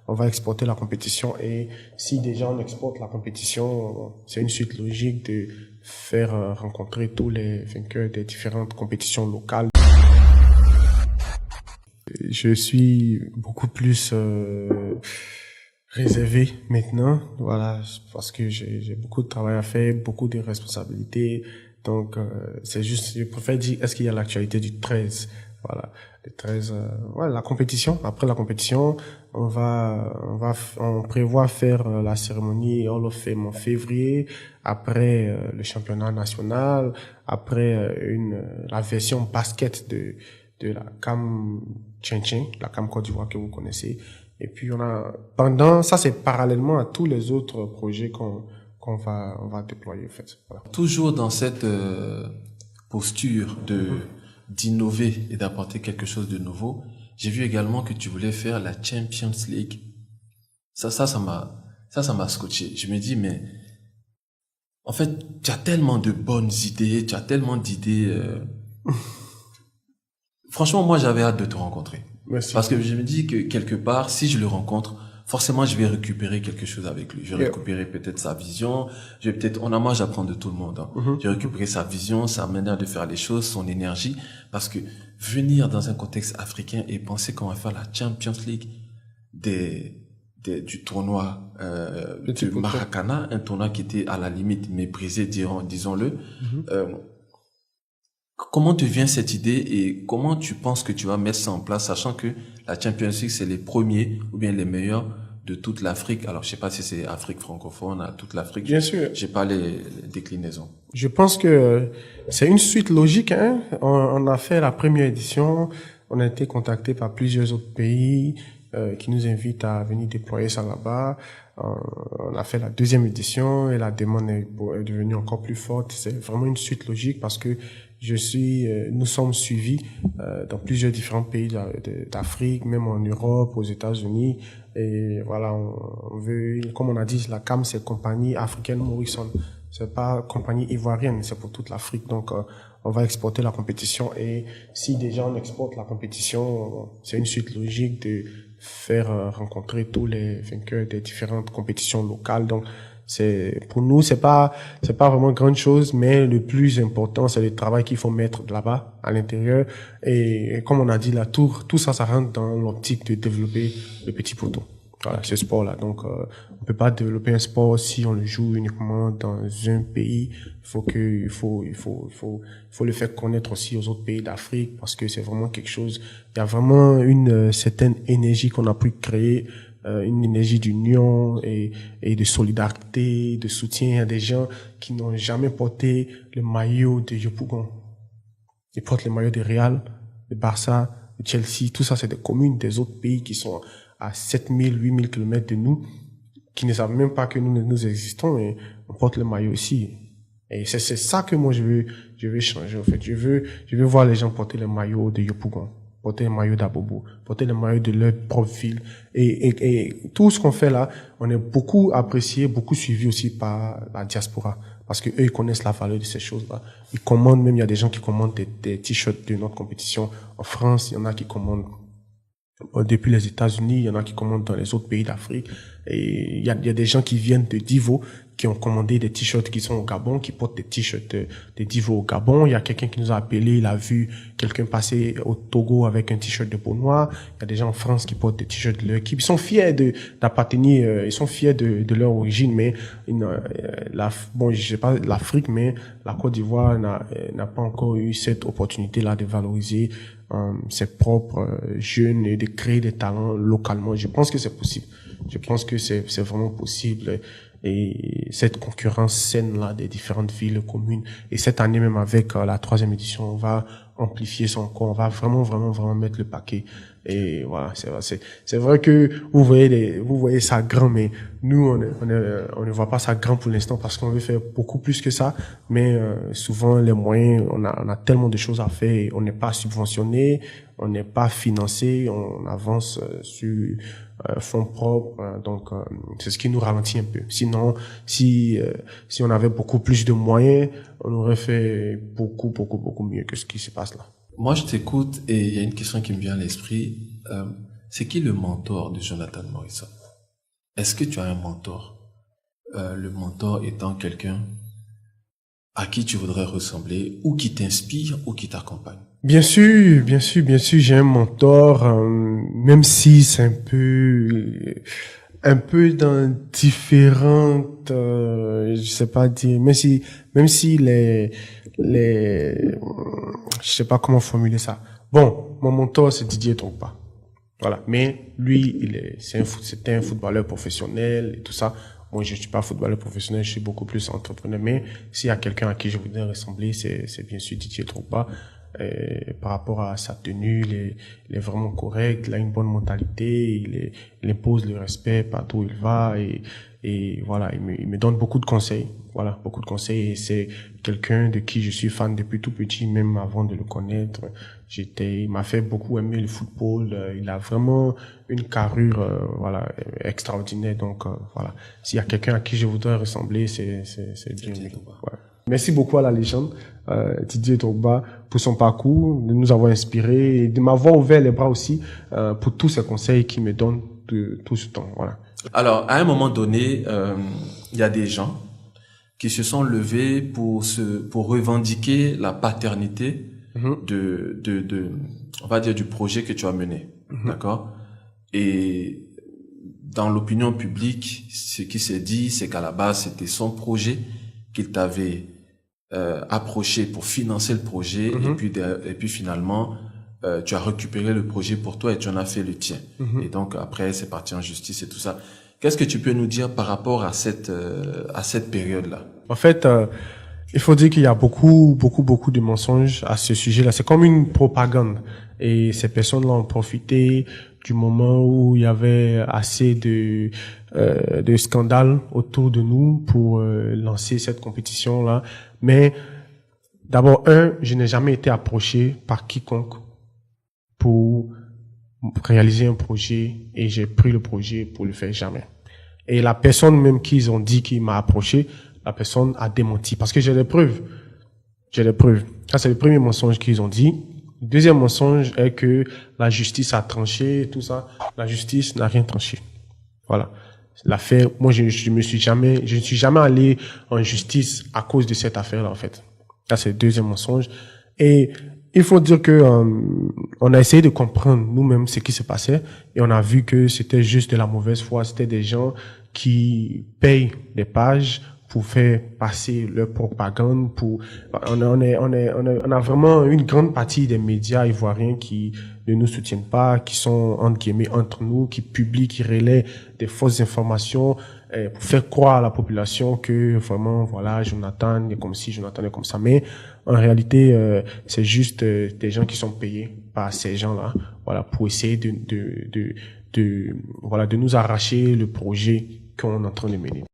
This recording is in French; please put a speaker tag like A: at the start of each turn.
A: On va exporter la compétition et si déjà on exporte la compétition, c'est une suite logique de faire rencontrer tous les vainqueurs des différentes compétitions locales. Je suis beaucoup plus réservé maintenant, voilà, parce que j'ai beaucoup de travail à faire, beaucoup de responsabilités. Donc, c'est juste, je préfère dire, est-ce qu'il y a l'actualité du 13? Voilà, le 13, ouais, la compétition. Après la compétition, on prévoit faire la cérémonie Hall of Fame en février, après le championnat national, après la version basket de la CAM Tchin, la CAM Côte d'Ivoire que vous connaissez. Et puis ça c'est parallèlement à tous les autres projets on va déployer, en fait. Voilà.
B: Toujours dans cette posture d'innover et d'apporter quelque chose de nouveau, j'ai vu également que tu voulais faire la Champions League. Ça m'a scotché. Je me dis, mais en fait, tu as tellement de bonnes idées, tu as tellement d'idées. Franchement, moi, j'avais hâte de te rencontrer.
A: Merci.
B: Parce que je me dis que quelque part, si je le rencontre, forcément, je vais récupérer quelque chose avec lui. Je vais récupérer peut-être sa vision. Moi, j'apprends de tout le monde. Je vais récupérer sa vision, sa manière de faire les choses, son énergie. Parce que venir dans un contexte africain et penser qu'on va faire la Champions League du tournoi du Maracana, un tournoi qui était à la limite méprisé, disons-le. Comment te vient cette idée et comment tu penses que tu vas mettre ça en place, sachant que la Champions League, c'est les premiers ou bien les meilleurs de toute l'Afrique. Alors, je sais pas si c'est Afrique francophone, à toute l'Afrique.
A: Bien sûr.
B: J'ai pas les déclinaisons.
A: Je pense que c'est une suite logique, hein. On a fait la première édition. On a été contacté par plusieurs autres pays, qui nous invitent à venir déployer ça là-bas. On a fait la deuxième édition et la demande est devenue encore plus forte. C'est vraiment une suite logique parce que nous sommes suivis dans plusieurs différents pays d'Afrique, même en Europe, aux États-Unis. Et voilà, on veut, comme on a dit, la CAM, c'est Compagnie Africaine Morrison. C'est pas compagnie ivoirienne, c'est pour toute l'Afrique. Donc, on va exporter la compétition. Et si déjà on exporte la compétition, c'est une suite logique de faire rencontrer tous les vainqueurs des différentes compétitions locales. Donc, pour nous, c'est pas vraiment grande chose, mais le plus important, c'est le travail qu'il faut mettre là-bas, à l'intérieur. Et comme on a dit là, tout ça, ça rentre dans l'optique de développer le petit poteau. Voilà, ce sport-là. Donc, on peut pas développer un sport si on le joue uniquement dans un pays. Il faut le faire connaître aussi aux autres pays d'Afrique parce que c'est vraiment quelque chose. Il y a vraiment une certaine énergie qu'on a pu créer, une énergie d'union et de solidarité, de soutien à des gens qui n'ont jamais porté le maillot de Yopougon. Ils portent le maillot de Real, de Barça, de Chelsea. Tout ça, c'est des communes des autres pays qui sont à 7000, 8000 kilomètres de nous, qui ne savent même pas que nous existons et on porte le maillot aussi. Et c'est ça que moi je veux changer, en fait. Je veux voir les gens porter le maillot de Yopougon, porter le maillot d'Abobo, porter le maillot de leur propre ville. Et tout ce qu'on fait là, on est beaucoup apprécié, beaucoup suivi aussi par la diaspora. Parce que eux, ils connaissent la valeur de ces choses-là. Ils commandent, même il y a des gens qui commandent des t-shirts de notre compétition. En France, il y en a qui commandent depuis les États-Unis, il y en a qui commandent dans les autres pays d'Afrique. Et il y a des gens qui viennent de Divo, qui ont commandé des t-shirts qui sont au Gabon, qui portent des t-shirts de Divo au Gabon. Il y a quelqu'un qui nous a appelé, il a vu quelqu'un passer au Togo avec un t-shirt de peau noire. Il y a des gens en France qui portent des t-shirts de leur équipe. Ils sont fiers d'appartenir, ils sont fiers de leur origine, mais je sais pas l'Afrique, mais la Côte d'Ivoire n'a pas encore eu cette opportunité-là de valoriser ses propres jeunes et de créer des talents localement. Je pense que c'est possible. Je pense que c'est vraiment possible. Et cette concurrence saine-là des différentes villes, communes. Et cette année, même avec la 3e édition, on va amplifier ça encore. On va vraiment mettre le paquet. Et voilà, c'est vrai que vous voyez ça grand, mais nous, on ne voit pas ça grand pour l'instant parce qu'on veut faire beaucoup plus que ça. Mais, souvent, les moyens, on a tellement de choses à faire et on n'est pas subventionné, on n'est pas financé, on avance sur fonds propres, donc c'est ce qui nous ralentit un peu. Sinon, si on avait beaucoup plus de moyens, on aurait fait beaucoup mieux que ce qui se passe là.
B: Moi, je t'écoute et il y a une question qui me vient à l'esprit. c'est qui le mentor de Jonathan Morrison? Est-ce que tu as un mentor? Le mentor étant quelqu'un à qui tu voudrais ressembler, ou qui t'inspire, ou qui t'accompagne?
A: Bien sûr, bien sûr, bien sûr, j'ai un mentor, même si c'est un peu dans différentes, je sais pas dire, même si je sais pas comment formuler ça. Bon, mon mentor, c'est Didier Drogba. Voilà. Mais lui, c'était un footballeur professionnel et tout ça. Moi, je suis pas footballeur professionnel, je suis beaucoup plus entrepreneur. Mais s'il y a quelqu'un à qui je voudrais ressembler, c'est bien sûr Didier Drogba. Par rapport à sa tenue, il est vraiment correct, il a une bonne mentalité, il impose le respect partout où il va et voilà, il me donne beaucoup de conseils. Voilà, beaucoup de conseils et c'est quelqu'un de qui je suis fan depuis tout petit, même avant de le connaître. Il m'a fait beaucoup aimer le football. Il a vraiment une carrure, voilà, extraordinaire. Donc, voilà. S'il y a quelqu'un à qui je voudrais ressembler, c'est bien lui. Ouais. Merci beaucoup à la légende, Didier Drogba, pour son parcours, de nous avoir inspirés et de m'avoir ouvert les bras aussi, pour tous ces conseils qu'il me donne de tout ce temps. Voilà.
B: Alors, à un moment donné, il y a des gens qui se sont levés pour revendiquer la paternité on va dire, du projet que tu as mené. D'accord? Et dans l'opinion publique, ce qui s'est dit, c'est qu'à la base, c'était son projet qu'il t'avait approché pour financer le projet et puis finalement, tu as récupéré le projet pour toi et tu en as fait le tien. Et donc, après, c'est parti en justice et tout ça. Qu'est-ce que tu peux nous dire par rapport à cette période-là?
A: En fait, il faut dire qu'il y a beaucoup de mensonges à ce sujet-là. C'est comme une propagande. Et ces personnes-là ont profité du moment où il y avait assez de scandales autour de nous pour lancer cette compétition-là. Mais d'abord, je n'ai jamais été approché par quiconque pour réaliser un projet et j'ai pris le projet pour le faire, jamais. Et la personne même qu'ils ont dit qu'il m'a approché, la personne a démenti parce que j'ai les preuves. J'ai les preuves. Ça, c'est le premier mensonge qu'ils ont dit. Le deuxième mensonge est que la justice a tranché, tout ça. La justice n'a rien tranché. Voilà. L'affaire, moi, je ne suis jamais allé en justice à cause de cette affaire-là, en fait. Ça, c'est le deuxième mensonge. Et il faut dire que on a essayé de comprendre nous-mêmes ce qui se passait et on a vu que c'était juste de la mauvaise foi. C'était des gens qui payent des pages pour faire passer leur propagande. On a vraiment une grande partie des médias ivoiriens qui ne nous soutiennent pas, qui sont entre guillemets entre nous, qui publient, qui relaient des fausses informations pour faire croire à la population que vraiment voilà Jonathan est comme ci, Jonathan est comme ça. Mais en réalité, c'est juste des gens qui sont payés par ces gens-là, voilà, pour essayer de nous arracher le projet qu'on est en train de mener.